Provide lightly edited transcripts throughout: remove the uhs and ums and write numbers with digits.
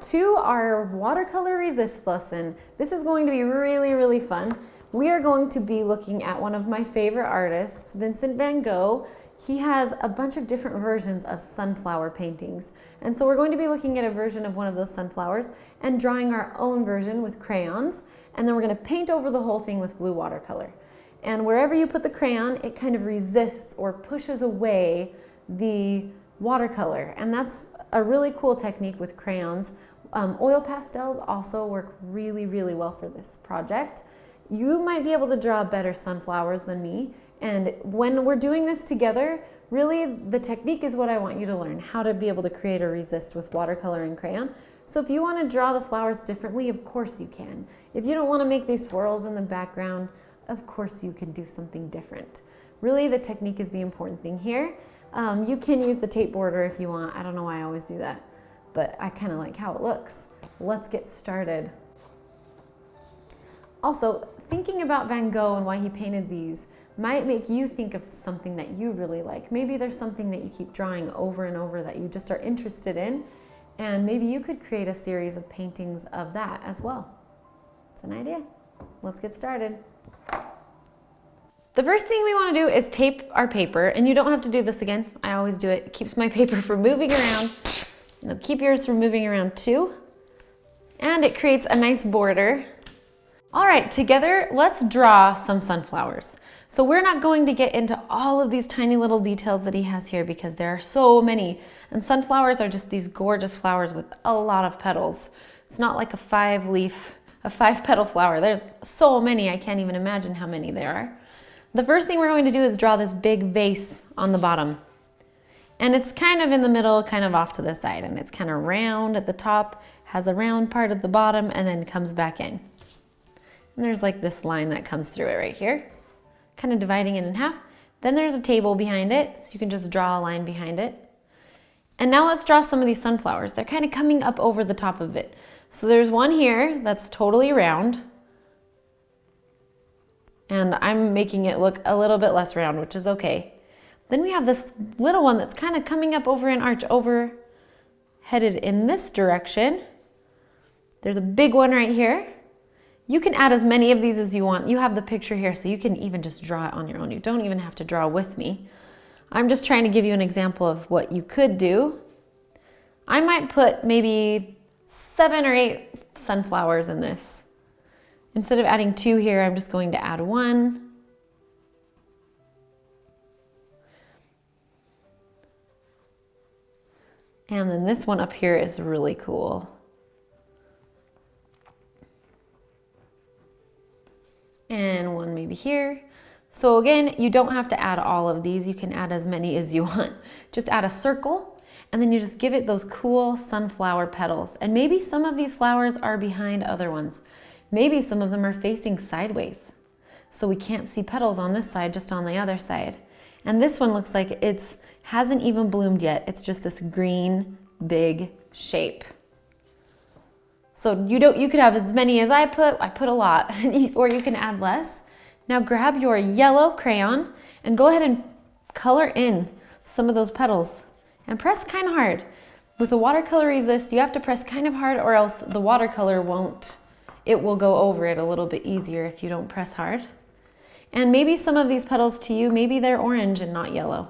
to our watercolor resist lesson. This is going to be really, really fun. We are going to be looking at one of my favorite artists, Vincent van Gogh. He has a bunch of different versions of sunflower paintings. And so we're going to be looking at a version of one of those sunflowers and drawing our own version with crayons. And then we're going to paint over the whole thing with blue watercolor. And wherever you put the crayon, it kind of resists or pushes away the watercolor. And that's a really cool technique with crayons. Oil pastels also work really, really well for this project. You might be able to draw better sunflowers than me. And when we're doing this together, really the technique is what I want you to learn, how to be able to create a resist with watercolor and crayon. So if you want to draw the flowers differently, of course you can. If you don't want to make these swirls in the background, of course you can do something different. Really, the technique is the important thing here. You can use the tape border if you want. I don't know why I always do that, but I kind of like how it looks. Let's get started. Also, thinking about Van Gogh and why he painted these might make you think of something that you really like. Maybe there's something that you keep drawing over and over that you just are interested in, and maybe you could create a series of paintings of that as well. It's an idea. Let's get started. The first thing we want to do is tape our paper, and you don't have to do this again. I always do it. It keeps my paper from moving around. It'll keep yours from moving around too. And it creates a nice border. All right, together, let's draw some sunflowers. So we're not going to get into all of these tiny little details that he has here because there are so many. And sunflowers are just these gorgeous flowers with a lot of petals. It's not like a 5-petal flower. There's so many, I can't even imagine how many there are. The first thing we're going to do is draw this big vase on the bottom. And it's kind of in the middle, kind of off to the side. And it's kind of round at the top, has a round part at the bottom, and then comes back in. And there's like this line that comes through it right here, kind of dividing it in half. Then there's a table behind it, so you can just draw a line behind it. And now let's draw some of these sunflowers. They're kind of coming up over the top of it. So there's one here that's totally round. And I'm making it look a little bit less round, which is okay. Then we have this little one that's kind of coming up over an arch, headed in this direction. There's a big one right here. You can add as many of these as you want. You have the picture here, so you can even just draw it on your own. You don't even have to draw with me. I'm just trying to give you an example of what you could do. I might put maybe 7 or 8 sunflowers in this. Instead of adding 2 here, I'm just going to add 1. And then this one up here is really cool. And one maybe here. So again, you don't have to add all of these. You can add as many as you want. Just add a circle, and then you just give it those cool sunflower petals. And maybe some of these flowers are behind other ones. Maybe some of them are facing sideways. So we can't see petals on this side, just on the other side. And this one looks like it hasn't even bloomed yet. It's just this green, big shape. So you could have as many as I put a lot, or you can add less. Now grab your yellow crayon and go ahead and color in some of those petals and press kind of hard. With a watercolor resist, you have to press kind of hard or else the watercolor it will go over it a little bit easier if you don't press hard. And maybe some of these petals to you, maybe they're orange and not yellow.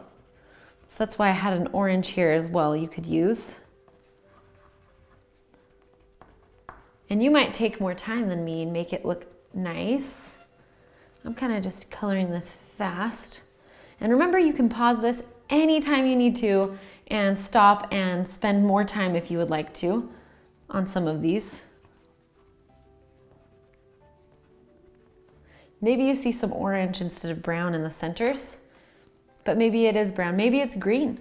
So that's why I had an orange here as well you could use. And you might take more time than me and make it look nice. I'm kind of just coloring this fast. And remember, you can pause this anytime you need to and stop and spend more time if you would like to on some of these. Maybe you see some orange instead of brown in the centers, but maybe it is brown, maybe it's green.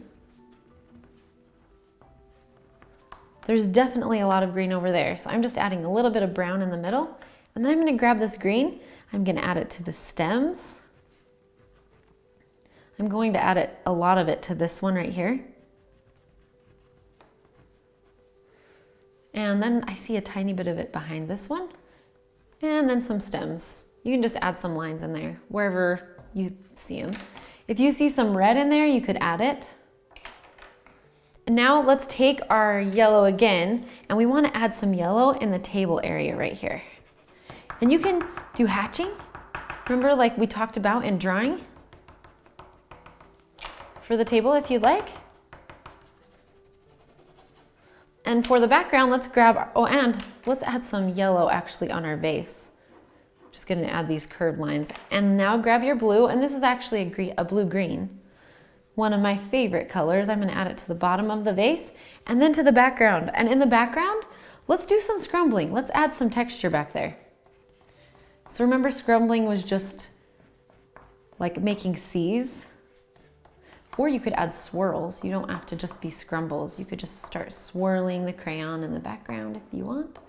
There's definitely a lot of green over there, so I'm just adding a little bit of brown in the middle, and then I'm going to grab this green, I'm going to add it to the stems. I'm going to add a lot of it to this one right here. And then I see a tiny bit of it behind this one, and then some stems. You can just add some lines in there, wherever you see them. If you see some red in there, you could add it. And now let's take our yellow again, and we want to add some yellow in the table area right here. And you can do hatching. Remember, like we talked about in drawing for the table if you'd like. And for the background, let's grab, oh, and let's add some yellow actually on our vase. Just gonna add these curved lines. And now grab your blue, and this is actually a blue-green. One of my favorite colors. I'm gonna add it to the bottom of the vase and then to the background. And in the background, let's do some scrumbling. Let's add some texture back there. So remember, scrumbling was just like making C's. Or you could add swirls. You don't have to just be scrumbles. You could just start swirling the crayon in the background if you want.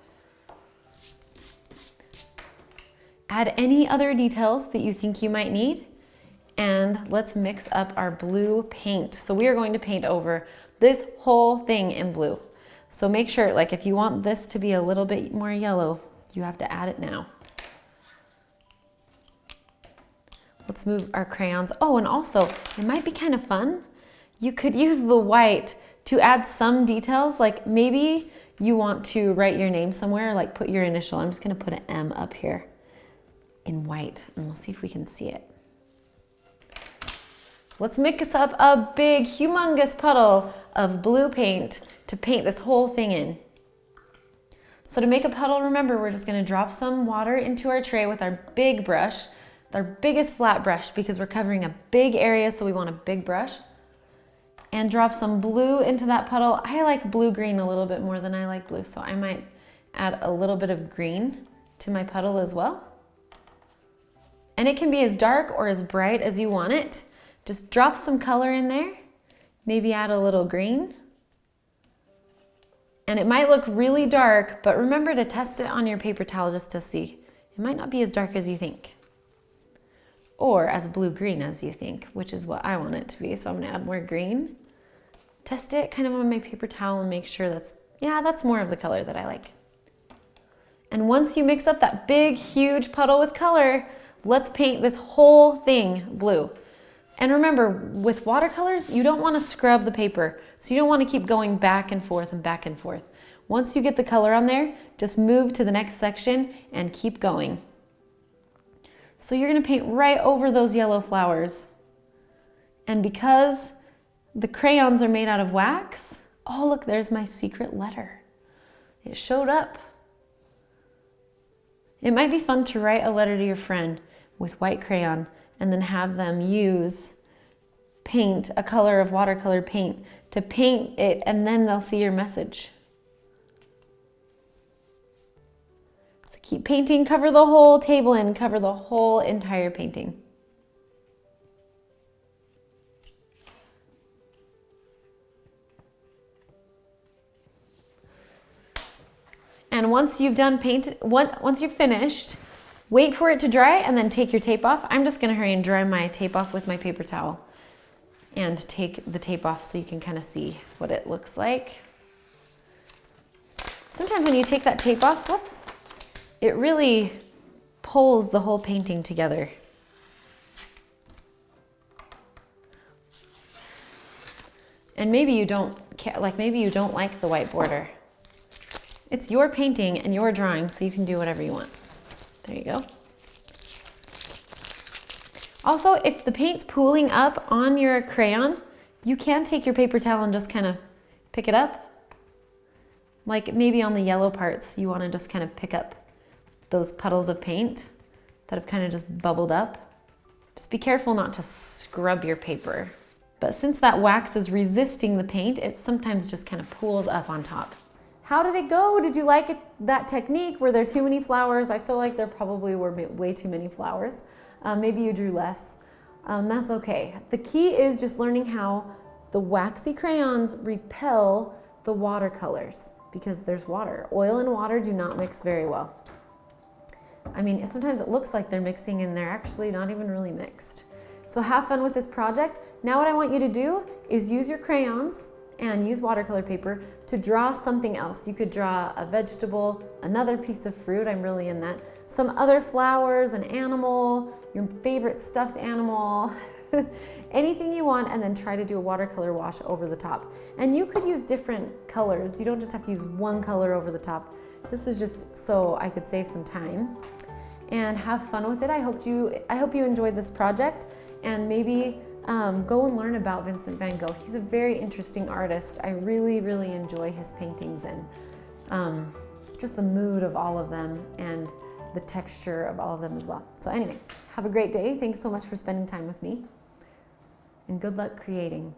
Add any other details that you think you might need. And let's mix up our blue paint. So we are going to paint over this whole thing in blue. So make sure, like if you want this to be a little bit more yellow, you have to add it now. Let's move our crayons. Oh, and also, it might be kind of fun. You could use the white to add some details, like maybe you want to write your name somewhere, like put your initial. I'm just gonna put an M up here in white, and we'll see if we can see it. Let's mix up a big, humongous puddle of blue paint to paint this whole thing in. So to make a puddle, remember, we're just gonna drop some water into our tray with our big brush, our biggest flat brush, because we're covering a big area, so we want a big brush. And drop some blue into that puddle. I like blue-green a little bit more than I like blue, so I might add a little bit of green to my puddle as well. And it can be as dark or as bright as you want it. Just drop some color in there, maybe add a little green. And it might look really dark, but remember to test it on your paper towel just to see. It might not be as dark as you think, or as blue-green as you think, which is what I want it to be. So I'm gonna add more green. Test it kind of on my paper towel and make sure that's more of the color that I like. And once you mix up that big, huge puddle with color, let's paint this whole thing blue. And remember, with watercolors, you don't want to scrub the paper. So you don't want to keep going back and forth and back and forth. Once you get the color on there, just move to the next section and keep going. So you're going to paint right over those yellow flowers. And because the crayons are made out of wax, oh look, there's my secret letter. It showed up. It might be fun to write a letter to your friend with white crayon and then have them use paint, a color of watercolor paint, to paint it, and then they'll see your message. So keep painting, cover the whole table in, cover the whole entire painting. And once you've done once you're finished, wait for it to dry and then take your tape off. I'm just gonna hurry and dry my tape off with my paper towel and take the tape off so you can kind of see what it looks like. Sometimes when you take that tape off, whoops, it really pulls the whole painting together. And maybe you don't like the white border. It's your painting and your drawing, so you can do whatever you want. There you go. Also, if the paint's pooling up on your crayon, you can take your paper towel and just kind of pick it up. Like maybe on the yellow parts, you want to just kind of pick up those puddles of paint that have kind of just bubbled up. Just be careful not to scrub your paper. But since that wax is resisting the paint, it sometimes just kind of pools up on top. How did it go? Did you like that technique? Were there too many flowers? I feel like there probably were way too many flowers. Maybe you drew less. That's okay. The key is just learning how the waxy crayons repel the watercolors because there's water. Oil and water do not mix very well. I mean, sometimes it looks like they're mixing and they're actually not even really mixed. So have fun with this project. Now what I want you to do is use your crayons and use watercolor paper to draw something else. You could draw a vegetable, another piece of fruit, I'm really in that, some other flowers, an animal, your favorite stuffed animal, anything you want, and then try to do a watercolor wash over the top. And you could use different colors. You don't just have to use one color over the top. This was just so I could save some time and have fun with it. I hope you enjoyed this project, and maybe go and learn about Vincent van Gogh. He's a very interesting artist. I really, really enjoy his paintings, and just the mood of all of them and the texture of all of them as well. So anyway, have a great day. Thanks so much for spending time with me, and good luck creating.